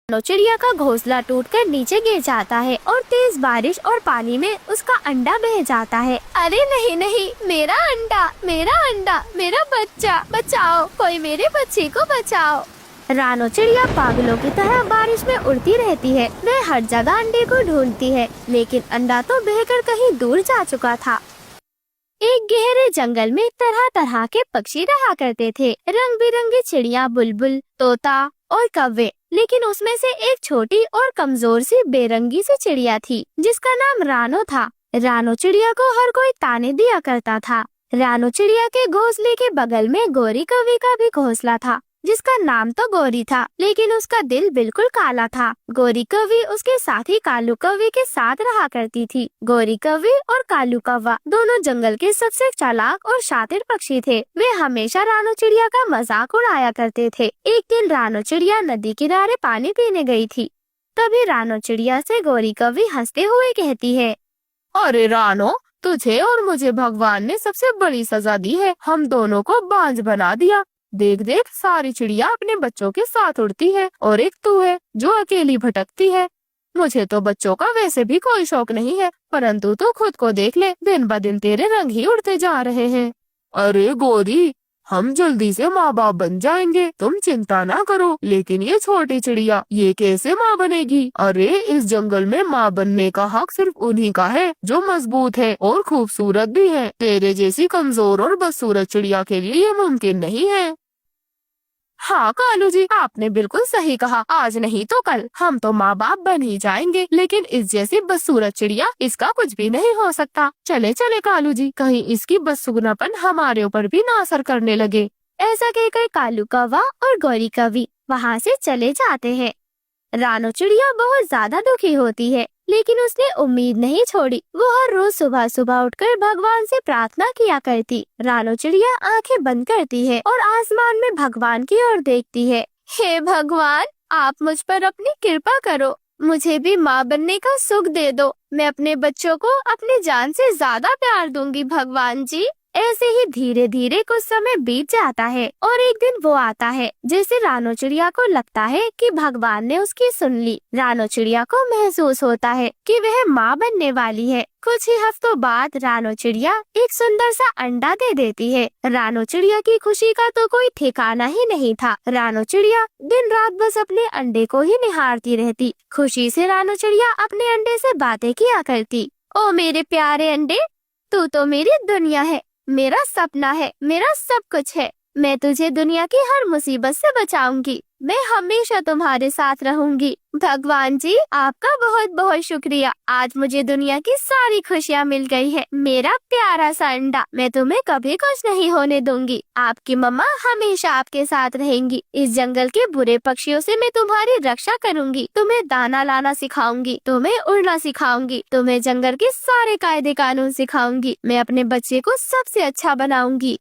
रानो चिड़िया का घोंसला टूटकर नीचे गिर जाता है और तेज बारिश और पानी में उसका अंडा बह जाता है। अरे नहीं नहीं, मेरा अंडा, मेरा अंडा, मेरा बच्चा, बचाओ, कोई मेरे बच्चे को बचाओ। रानो चिड़िया पागलों की तरह बारिश में उड़ती रहती है। वह हर जगह अंडे को ढूंढती है, लेकिन अंडा तो बहकर कहीं दूर जा चुका था। एक गहरे जंगल में तरह तरह के पक्षी रहा करते थे, रंग बिरंगी चिड़िया, बुलबुल, तोता और कौवे। लेकिन उसमें से एक छोटी और कमजोर सी बेरंगी सी चिड़िया थी, जिसका नाम रानो था। रानो चिड़िया को हर कोई ताने दिया करता था। रानो चिड़िया के घोंसले के बगल में गोरी कौवे का भी घोंसला था, जिसका नाम तो गोरी था, लेकिन उसका दिल बिल्कुल काला था। गोरी कौवी उसके साथी कालू कौवे के साथ रहा करती थी। गोरी कौवी और कालू कौवा दोनों जंगल के सबसे चालाक और शातिर पक्षी थे। वे हमेशा रानो चिड़िया का मजाक उड़ाया करते थे। एक दिन रानो चिड़िया नदी किनारे पानी पीने गई थी। तभी रानो चिड़िया से गोरी कौवी हंसते हुए कहती है, अरे रानो, तुझे और मुझे भगवान ने सबसे बड़ी सजा दी है। हम दोनों को बांझ बना दिया। देख देख, सारी चिड़िया अपने बच्चों के साथ उड़ती है और एक तू है जो अकेली भटकती है। मुझे तो बच्चों का वैसे भी कोई शौक नहीं है, परंतु तू खुद को देख ले, दिन ब दिन तेरे रंग ही उड़ते जा रहे हैं। अरे गोरी, हम जल्दी से माँ बाप बन जाएंगे, तुम चिंता ना करो। लेकिन ये छोटी चिड़िया, ये कैसे माँ बनेगी? अरे इस जंगल में माँ बनने का हक सिर्फ उन्हीं का है जो मजबूत है और खूबसूरत भी है। तेरे जैसी कमजोर और बदसूरत चिड़िया के लिए ये मुमकिन नहीं है। हाँ कालू जी, आपने बिल्कुल सही कहा। आज नहीं तो कल हम तो माँ बाप बन ही जाएंगे, लेकिन इस जैसी बदसूरत चिड़िया, इसका कुछ भी नहीं हो सकता। चले चले कालू जी, कहीं इसकी बदसूरनापन हमारे ऊपर भी ना असर करने लगे। ऐसा कहकर कालू कौवा और गोरी कौवी वहाँ से चले जाते हैं। रानो चिड़िया बहुत ज्यादा दुखी होती है, लेकिन उसने उम्मीद नहीं छोड़ी। वो हर रोज सुबह सुबह उठकर भगवान से प्रार्थना किया करती। रानो चिड़िया आंखें बंद करती है और आसमान में भगवान की ओर देखती है। हे भगवान, आप मुझ पर अपनी कृपा करो, मुझे भी माँ बनने का सुख दे दो। मैं अपने बच्चों को अपनी जान से ज्यादा प्यार दूंगी भगवान जी। ऐसे ही धीरे धीरे कुछ समय बीत जाता है और एक दिन वो आता है जैसे रानो चिड़िया को लगता है कि भगवान ने उसकी सुन ली। रानो चिड़िया को महसूस होता है कि वह माँ बनने वाली है। कुछ ही हफ्तों बाद रानो चिड़िया एक सुंदर सा अंडा दे देती है। रानो चिड़िया की खुशी का तो कोई ठिकाना ही नहीं था। रानो चिड़िया दिन रात बस अपने अंडे को ही निहारती रहती। खुशी से रानो चिड़िया अपने अंडे से बातें किया करती। ओ मेरे प्यारे अंडे, तू तो मेरी दुनिया है, मेरा सपना है, मेरा सब कुछ है। मैं तुझे दुनिया की हर मुसीबत से बचाऊंगी। मैं हमेशा तुम्हारे साथ रहूंगी। भगवान जी, आपका बहुत बहुत शुक्रिया। आज मुझे दुनिया की सारी खुशियाँ मिल गई है। मेरा प्यारा सा अंडा, मैं तुम्हें कभी कुछ नहीं होने दूंगी। आपकी मम्मा हमेशा आपके साथ रहेंगी। इस जंगल के बुरे पक्षियों से मैं तुम्हारी रक्षा करूंगी। तुम्हें दाना लाना सिखाऊंगी, तुम्हें उड़ना सिखाऊंगी, तुम्हें जंगल के सारे कायदे कानून सिखाऊंगी। मैं अपने बच्चे को सबसे अच्छा बनाऊंगी।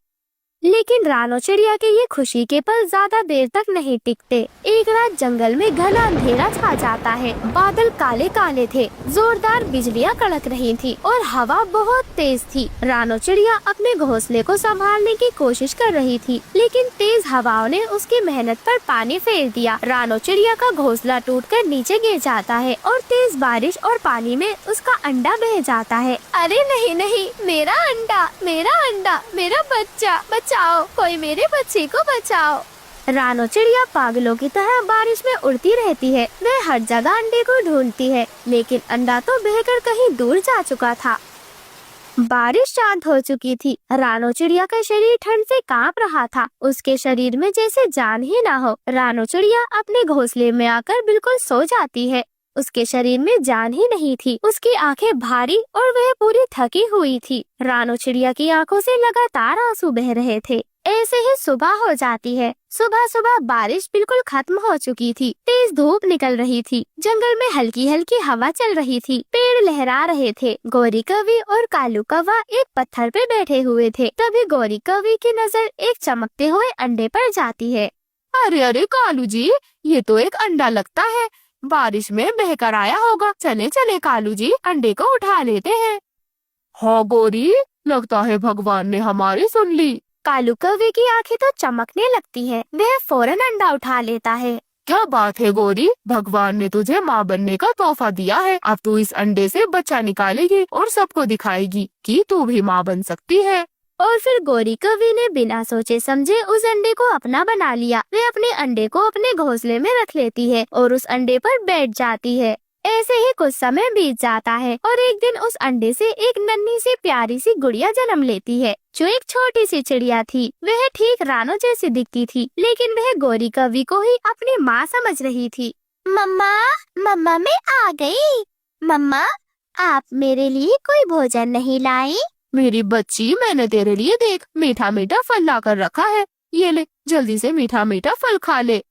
लेकिन रानो चिड़िया के ये खुशी के पल ज्यादा देर तक नहीं टिकते। एक रात जंगल में घना अंधेरा छा जाता है। बादल काले काले थे, जोरदार बिजलियां कड़क रही थी और हवा बहुत तेज थी। रानो चिड़िया अपने घोंसले को संभालने की कोशिश कर रही थी, लेकिन तेज हवाओं ने उसकी मेहनत पर पानी फेर दिया। रानो चिड़िया का घोंसला टूटकर नीचे गिर जाता है और तेज बारिश और पानी में उसका अंडा बह जाता है। अरे नहीं नहीं, मेरा अंडा, मेरा अंडा, मेरा बच्चा, बचाओ, कोई मेरे बच्चे को बचाओ। रानो चिड़िया पागलों की तरह बारिश में उड़ती रहती है। वह हर जगह अंडे को ढूंढती है, लेकिन अंडा तो बहकर कहीं दूर जा चुका था। बारिश शांत हो चुकी थी। रानो चिड़िया का शरीर ठंड से कांप रहा था। उसके शरीर में जैसे जान ही ना हो। रानो चिड़िया अपने घोंसले में आकर बिल्कुल सो जाती है। उसके शरीर में जान ही नहीं थी। उसकी आंखें भारी और वह पूरी थकी हुई थी। रानो चिड़िया की आंखों से लगातार आंसू बह रहे थे। ऐसे ही सुबह हो जाती है। सुबह सुबह बारिश बिल्कुल खत्म हो चुकी थी। तेज धूप निकल रही थी। जंगल में हल्की हल्की हवा चल रही थी। पेड़ लहरा रहे थे। गोरी कौवी और कालू कौवा एक पत्थर पे बैठे हुए थे। तभी गोरी कौवी की नजर एक चमकते हुए अंडे पर जाती है। अरे अरे कालू जी, ये तो एक अंडा लगता है। बारिश में बहकर आया होगा। चले चले कालू जी, अंडे को उठा लेते हैं। हाँ गोरी, लगता है भगवान ने हमारी सुन ली। कालू कौवे की आंखें तो चमकने लगती हैं। वह फौरन अंडा उठा लेता है। क्या बात है गौरी, भगवान ने तुझे माँ बनने का तोहफा दिया है। अब तू इस अंडे से बच्चा निकालेगी और सबको दिखाएगी कि तू भी माँ बन सकती है। और फिर गौरी कवि ने बिना सोचे समझे उस अंडे को अपना बना लिया। वे अपने अंडे को अपने घोंसले में रख लेती है और उस अंडे पर बैठ जाती है। ऐसे ही कुछ समय बीत जाता है और एक दिन उस अंडे से एक नन्ही सी प्यारी सी गुड़िया जन्म लेती है, जो एक छोटी सी चिड़िया थी। वह ठीक रानो जैसी दिखती थी, लेकिन वह गौरी कवि को ही अपनी माँ समझ रही थी। मम्मा, मम्मा मैं आ गई। मम्मा, आप मेरे लिए कोई भोजन नहीं लाई? मेरी बच्ची, मैंने तेरे लिए देख मीठा मीठा फल ला कर रखा है। ये ले, जल्दी से मीठा मीठा फल खा ले।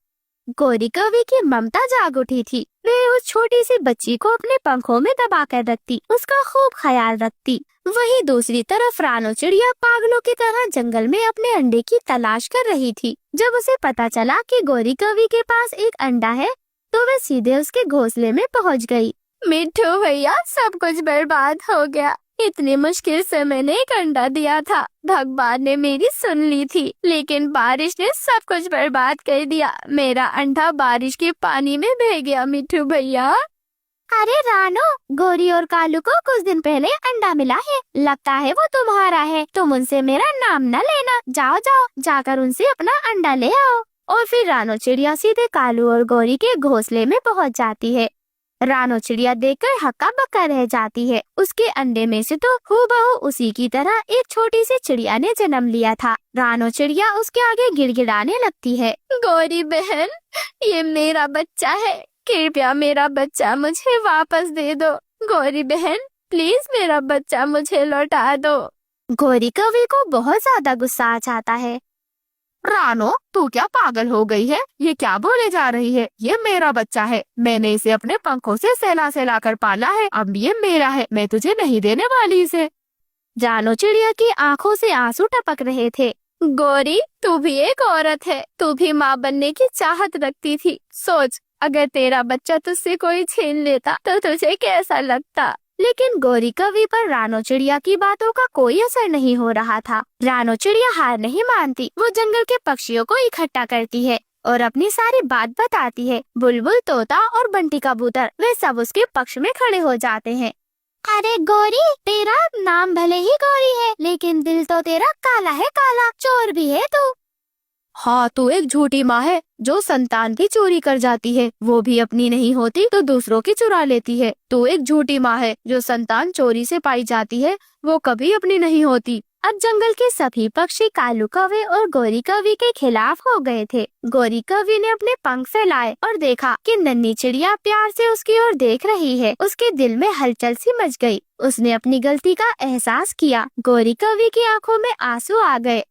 गौरी कवि की ममता जाग उठी थी। वह उस छोटी सी बच्ची को अपने पंखों में दबा कर रखती, उसका खूब ख्याल रखती। वहीं दूसरी तरफ रानो चिड़िया पागलों की तरह जंगल में अपने अंडे की तलाश कर रही थी। जब उसे पता चला कि गौरी कवि के पास एक अंडा है, तो वह सीधे उसके घोंसले में पहुंच गई। मिट्ठू भैया, सब कुछ बर्बाद हो गया। इतनी मुश्किल से मैंने एक अंडा दिया था। भगवान ने मेरी सुन ली थी, लेकिन बारिश ने सब कुछ बर्बाद कर दिया। मेरा अंडा बारिश के पानी में बह गया मिट्ठू भैया। अरे रानो, गौरी और कालू को कुछ दिन पहले अंडा मिला है। लगता है वो तुम्हारा है। तुम उनसे मेरा नाम न लेना। जाओ जाओ, जाकर उनसे अपना अंडा ले आओ। और फिर रानो चिड़िया सीधे कालू और गौरी के घोंसले में पहुंच जाती है। रानो चिड़िया देखकर हक्का बक्का रह जाती है। उसके अंडे में से तो हूबहू उसी की तरह एक छोटी सी चिड़िया ने जन्म लिया था। रानो चिड़िया उसके आगे गिड़गिड़ाने लगती है। गौरी बहन, ये मेरा बच्चा है। कृपया मेरा बच्चा मुझे वापस दे दो। गौरी बहन, प्लीज मेरा बच्चा मुझे लौटा दो। गौरी कवि को बहुत ज्यादा गुस्सा आ जाता है। रानो, तू क्या पागल हो गई है? ये क्या बोले जा रही है? ये मेरा बच्चा है। मैंने इसे अपने पंखों से सहला कर पाला है। अब ये मेरा है। मैं तुझे नहीं देने वाली इसे। रानो चिड़िया की आंखों से आंसू टपक रहे थे। गौरी, तू भी एक औरत है। तू भी माँ बनने की चाहत रखती थी। सोच, अगर तेरा बच्चा तुझसे कोई छीन लेता तो तुझे कैसा लगता? लेकिन गौरी कवि पर रानो चिड़िया की बातों का कोई असर नहीं हो रहा था। रानो चिड़िया हार नहीं मानती। वो जंगल के पक्षियों को इकट्ठा करती है और अपनी सारी बात बताती है। बुलबुल, तोता और बंटी कबूतर, वे सब उसके पक्ष में खड़े हो जाते हैं। अरे गौरी, तेरा नाम भले ही गौरी है, लेकिन दिल तो तेरा काला है, काला। चोर भी है तू। हाँ, तू एक झूठी माँ है जो संतान की चोरी कर जाती है। वो भी अपनी नहीं होती तो दूसरों की चुरा लेती है। तू एक झूठी माँ है जो संतान चोरी से पाई जाती है, वो कभी अपनी नहीं होती। अब जंगल के सभी पक्षी कालू कौवे और गौरी कवि के खिलाफ हो गए थे। गौरी कवि ने अपने पंख फैलाए और देखा कि नन्ही चिड़िया प्यार से उसकी ओर देख रही है। उसके दिल में हलचल सी मच गई। उसने अपनी गलती का एहसास किया। गौरी कवि की आंखों में आंसू आ गए।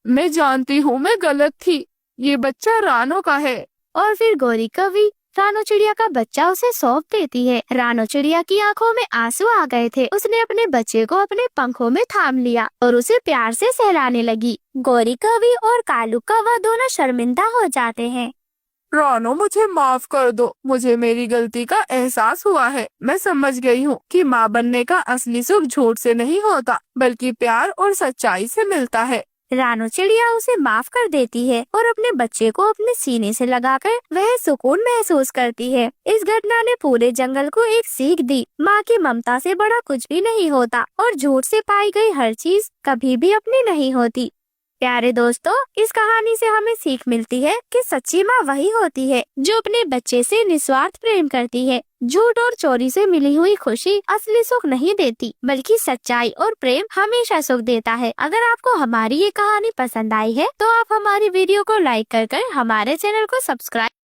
मैं जानती हूँ मैं गलत थी। ये बच्चा रानो का है। और फिर गौरी कवि रानो चिड़िया का बच्चा उसे सौंप देती है। रानो चिड़िया की आंखों में आंसू आ गए थे। उसने अपने बच्चे को अपने पंखों में थाम लिया और उसे प्यार से सहलाने लगी। गौरी कवि और कालू कौवा दोनों शर्मिंदा हो जाते हैं। रानो, मुझे माफ कर दो। मुझे मेरी गलती का एहसास हुआ है। मैं समझ गई हूँ कि माँ बनने का असली सुख झूठ से नहीं होता, बल्कि प्यार और सच्चाई से मिलता है। रानो चिड़िया उसे माफ कर देती है और अपने बच्चे को अपने सीने से लगाकर वह सुकून महसूस करती है। इस घटना ने पूरे जंगल को एक सीख दी। माँ की ममता से बड़ा कुछ भी नहीं होता और झूठ से पाई गई हर चीज कभी भी अपनी नहीं होती। प्यारे दोस्तों, इस कहानी से हमें सीख मिलती है कि सच्ची माँ वही होती है जो अपने बच्चे से निस्वार्थ प्रेम करती है। झूठ और चोरी से मिली हुई खुशी असली सुख नहीं देती, बल्कि सच्चाई और प्रेम हमेशा सुख देता है। अगर आपको हमारी ये कहानी पसंद आई है तो आप हमारी वीडियो को लाइक कर हमारे चैनल को सब्सक्राइब